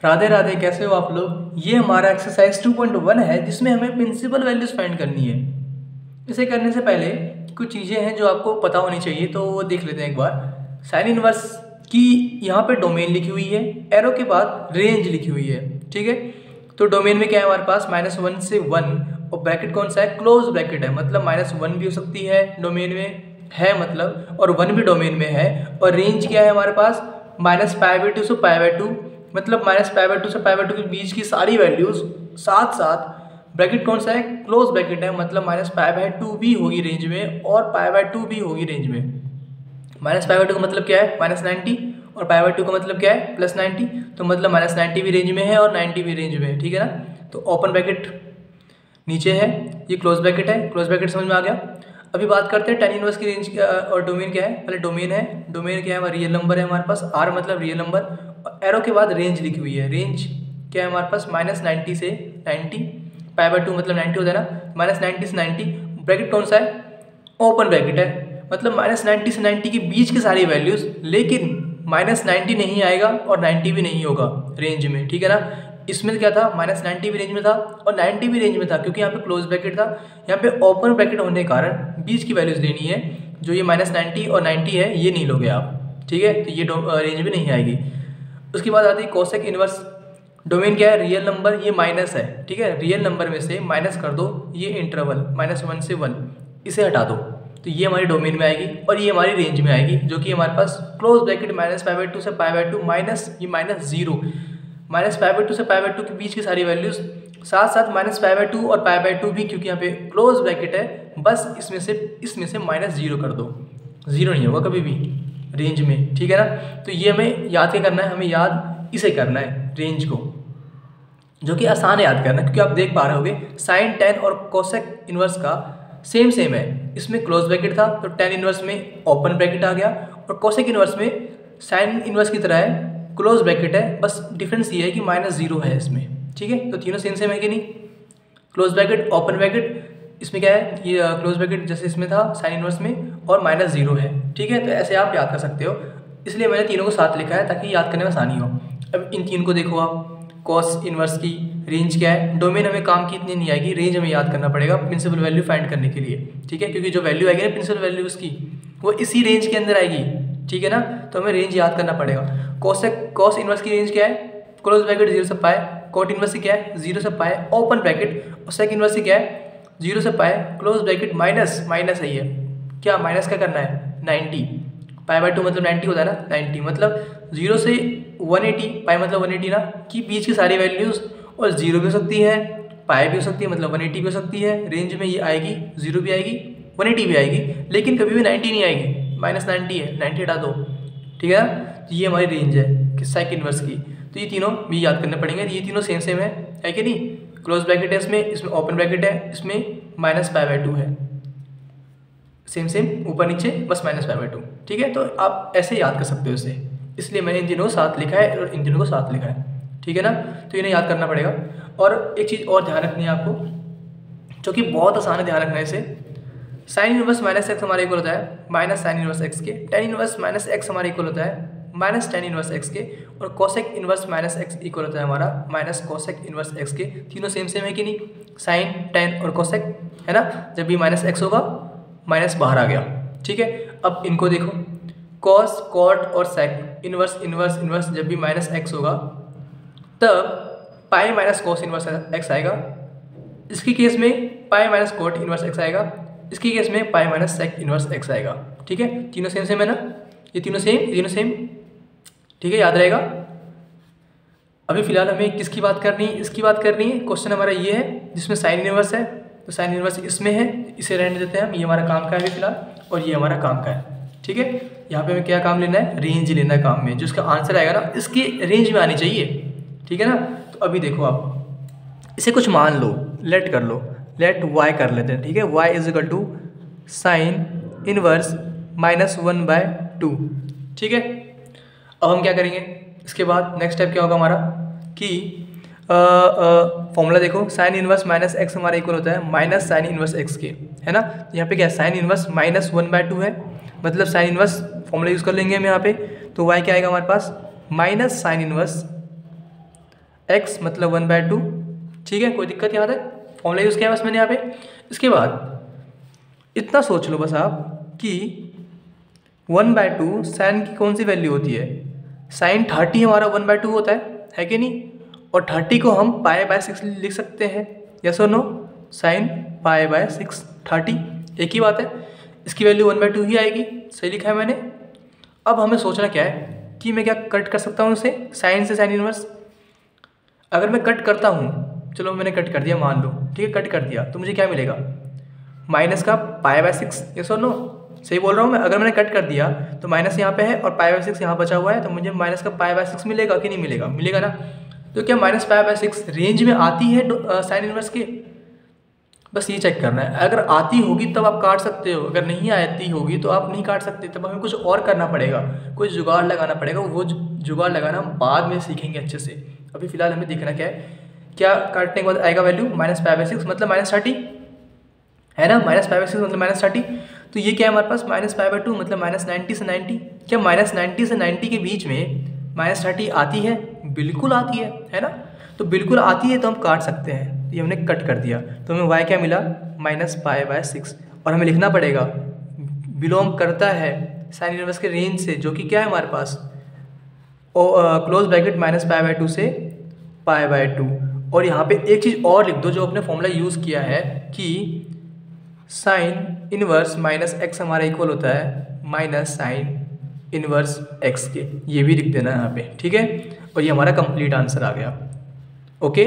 राधे राधे, कैसे हो आप लोग। ये हमारा एक्सरसाइज 2.1 है जिसमें हमें प्रिंसिपल वैल्यूज फाइंड करनी है। इसे करने से पहले कुछ चीज़ें हैं जो आपको पता होनी चाहिए, तो वो देख लेते हैं एक बार। साइन इनवर्स की यहाँ पे डोमेन लिखी हुई है, एरो के बाद रेंज लिखी हुई है। ठीक है, तो डोमेन में क्या है हमारे पास, -1 से 1, और ब्रैकेट कौन सा है, क्लोज ब्रैकेट है, मतलब -1 भी हो सकती है डोमेन में है मतलब, और 1 भी डोमेन में है। और रेंज क्या है हमारे पास, -π/2 से π/2, मतलब -π/2 से π/2 के बीच की सारी वैल्यूज साथ साथ। ब्रैकेट कौन सा है, क्लोज ब्रैकेट है, मतलब -π/2 भी होगी रेंज में और π/2 भी होगी रेंज में। -π/2 का मतलब क्या है, -90, और π/2 का मतलब क्या है, +90, तो मतलब -90 भी रेंज में है और 90 भी रेंज में है। ठीक है ना, तो ओपन ब्रैकेट नीचे है, ये क्लोज ब्रैकेट है। क्लोज ब्रैकेट समझ में आ गया। अभी बात करते हैं tan इनवर्स की रेंज और डोमेन क्या है। पहले डोमेन है, डोमेन क्या है, हमारा रियल नंबर है हमारे पास, r मतलब रियल नंबर, और एरो के बाद रेंज लिखी हुई है। रेंज क्या है हमारे पास, -90 से 90, π/2 मतलब 90 होता है ना, -90 से 90। ब्रैकेट कौन सा है, ओपन ब्रैकेट है, मतलब -90 से 90 के बीच की सारी वैल्यूज, लेकिन -90 नहीं आएगा और 90 भी नहीं होगा रेंज में। ठीक है ना, इसमें क्या था, -90 भी रेंज में था और 90 भी रेंज में था, क्योंकि यहाँ पे क्लोज ब्रैकेट था। यहाँ पे ओपन ब्रैकेट होने के कारण बीच की वैल्यूज लेनी है, जो ये -90 और 90 है ये नहीं लोगे आप। ठीक है, तो ये रेंज में नहीं आएगी। उसके बाद आती है कोसेक इनवर्स। डोमेन क्या है, रियल नंबर, ये माइनस है। ठीक है, रियल नंबर में से माइनस कर दो ये इंटरवल -1 से 1, इसे हटा दो, तो ये हमारी डोमेन में आएगी और ये हमारी रेंज में आएगी, जो कि हमारे पास क्लोज ब्रैकेट -π/2 से π/2 माइनस ये -0, -π/2 से π/2 के बीच की सारी वैल्यूज साथ साथ -π/2 और π/2 भी, क्योंकि यहाँ पे क्लोज ब्रैकेट है, बस इसमें से -0 कर दो, 0 नहीं होगा कभी भी रेंज में। ठीक है ना, तो ये हमें याद क्या करना है, हमें याद इसे करना है रेंज को, जो कि आसान है याद करना, क्योंकि आप देख पा रहे होगे साइन टेन और कोसेक इनवर्स का सेम है। इसमें क्लोज ब्रैकेट था तो टेन इनवर्स में ओपन ब्रैकेट आ गया, और कोसेक इनवर्स में साइन इनवर्स की तरह है, क्लोज ब्रैकेट है, बस डिफरेंस ये है कि -0 है इसमें। ठीक है, तो तीनों सेम है कि नहीं, क्लोज ब्रैकेट ओपन ब्रैकेट, इसमें क्या है, ये क्लोज ब्रैकेट जैसे इसमें था साइन इनवर्स में, और -0 है। ठीक है, तो ऐसे आप याद कर सकते हो, इसलिए मैंने तीनों को साथ लिखा है ताकि याद करने में आसानी हो। अब इन तीन को देखो आप, कॉस इनवर्स की रेंज क्या है, डोमेन हमें काम की इतनी नहीं आएगी, रेंज हमें याद करना पड़ेगा प्रिंसिपल वैल्यू फाइंड करने के लिए। ठीक है, क्योंकि जो वैल्यू आएगी ना प्रिंसिपल वैल्यू उसकी, वो इसी रेंज के अंदर आएगी। ठीक है ना, तो हमें रेंज याद करना पड़ेगा। कॉस इनवर्स की रेंज क्या है, क्लोज ब्रैकेट 0 से π, कॉट इनवर्स की क्या है 0 से π ओपन ब्रैकेट, और सेक इनवर्स की क्या है 0 से π क्लोज ब्रैकेट माइनस है, ये क्या माइनस क्या करना है 90, π/2 मतलब 90 होता है ना, 90 मतलब 0 से 180, π मतलब 180 ना, कि बीच की सारी वैल्यूज, और 0 भी हो सकती है, π भी हो सकती है, मतलब 180 भी हो सकती है, रेंज में ये आएगी, 0 भी आएगी 180 भी आएगी, लेकिन कभी भी 90 नहीं आएगी, -90 है, 90 हटा दो। ठीक है ना, तो ये हमारी रेंज है साइक इनवर्स की। तो ये तीनों भी याद करने पड़ेंगे, ये तीनों सेम है कि नहीं, क्लोज ब्रैकेट है इसमें ओपन ब्रैकेट है, इसमें -π/2 है, सेम ऊपर नीचे बस -π/2। ठीक है, तो आप ऐसे याद कर सकते हो इसे, इसलिए मैंने इन तीनों को साथ लिखा है और इन तीनों को साथ लिखा है। ठीक है ना, तो इन्हें याद करना पड़ेगा। और एक चीज़ और ध्यान रखनी है आपको, जो कि बहुत आसान है ध्यान रखना है इसे, साइन इनवर्स -x हमारे इक्वल होता है माइनस साइन इनवर्स x के, टेन इनवर्स -x हमारे इक्वल होता है माइनस टेन इनवर्स x के, और कोसेक इनवर्स -x इक्वल होता है हमारा माइनस कोसेक इनवर्स x के। तीनों सेम है कि नहीं, साइन टेन और कोसेक है ना, जब भी -x होगा माइनस बाहर आ गया। ठीक है, अब इनको देखो, कॉस कॉट और सेक इनवर्स जब भी -x होगा तब pi minus cos inverse x आएगा, इसके केस में pi minus cot inverse x आएगा, इसके केस में pi minus sec inverse x आएगा। ठीक है, तीनों सेम है ना, ये तीनों सेम। ठीक है, याद रहेगा। अभी फिलहाल हमें किसकी बात करनी है, इसकी बात करनी है। क्वेश्चन हमारा ये है जिसमें साइन इनवर्स है, तो साइन इनवर्स इसमें है, इसे रहने देते हैं हम, ये हमारा काम का है अभी फिलहाल, और ये हमारा काम का है। ठीक है, यहाँ पे हमें क्या काम लेना है, रेंज लेना है काम में, जो इसका आंसर आएगा ना इसके रेंज में आनी चाहिए। ठीक है ना, तो अभी देखो आप इसे कुछ मान लो, लेट कर लो, लेट y कर लेते हैं। ठीक है, y = साइन इनवर्स -1/2। ठीक है, अब हम क्या करेंगे, इसके बाद नेक्स्ट स्टेप क्या होगा हमारा कि फॉर्मूला देखो, साइन इनवर्स -x हमारा इक्वल होता है माइनस साइन इनवर्स x के, है ना। यहाँ पे क्या है, साइन इनवर्स -1/2 है, मतलब साइन इनवर्स फॉर्मूला यूज़ कर लेंगे हम यहाँ पे, तो y क्या आएगा हमारे पास, माइनस साइन इनवर्स x मतलब 1/2। ठीक है, कोई दिक्कत यहाँ तक? फॉर्मूला यूज़ किया बस मैंने यहाँ पे। इसके बाद इतना सोच लो बस आप कि 1/2 साइन की कौन सी वैल्यू होती है? साइन 30 हमारा 1/2 होता है कि नहीं? और 30 को हम π/6 लिख सकते हैं, यस और नो? साइन π/6 30 एक ही बात है, इसकी वैल्यू 1/2 ही आएगी। सही लिखा है मैंने। अब हमें सोचना क्या है कि मैं क्या कट कर सकता हूँ इसे, साइन से साइन इनवर्स। अगर मैं कट करता हूँ, चलो मैंने कट कर दिया मान लो, ठीक है, कट कर दिया, तो मुझे क्या मिलेगा? माइनस का π/6, यस और नो? सही बोल रहा हूँ मैं? अगर मैंने कट कर दिया तो माइनस यहाँ पे है और π/6 यहाँ बचा हुआ है, तो मुझे माइनस का π/6 मिलेगा कि नहीं मिलेगा? मिलेगा ना। तो क्या माइनस π/6 रेंज में आती है साइन इनवर्स के? बस ये चेक करना है। अगर आती होगी तब आप काट सकते हो, अगर नहीं आती होगी तो आप नहीं काट सकते। तब हमें कुछ और करना पड़ेगा, कुछ जुगाड़ लगाना पड़ेगा। वो जुगाड़ लगाना हम बाद में सीखेंगे अच्छे से। अभी फिलहाल हमें देखना क्या है, क्या काटने के बाद आएगा वैल्यू माइनस π/6 मतलब -30 है ना। माइनस π/6 मतलब -30। तो ये क्या है हमारे पास? -π/2 मतलब -90 से 90। क्या -90 से 90 के बीच में -30 आती है? बिल्कुल आती है ना। तो बिल्कुल आती है तो हम काट सकते हैं। ये हमने कट कर दिया तो हमें y क्या मिला? -π/6। और हमें लिखना पड़ेगा बिलोंग करता है साइन इनवर्स के रेंज से, जो कि क्या है हमारे पास? क्लोज ब्रैकेट -π/2 से π/2। और यहाँ पे एक चीज़ और लिख दो जो अपने फॉर्मूला यूज़ किया है कि साइन इनवर्स -x हमारा इक्वल होता है माइनस साइन इनवर्स x के। ये भी लिख देना यहाँ पे, ठीक है। और ये हमारा कंप्लीट आंसर आ गया। ओके।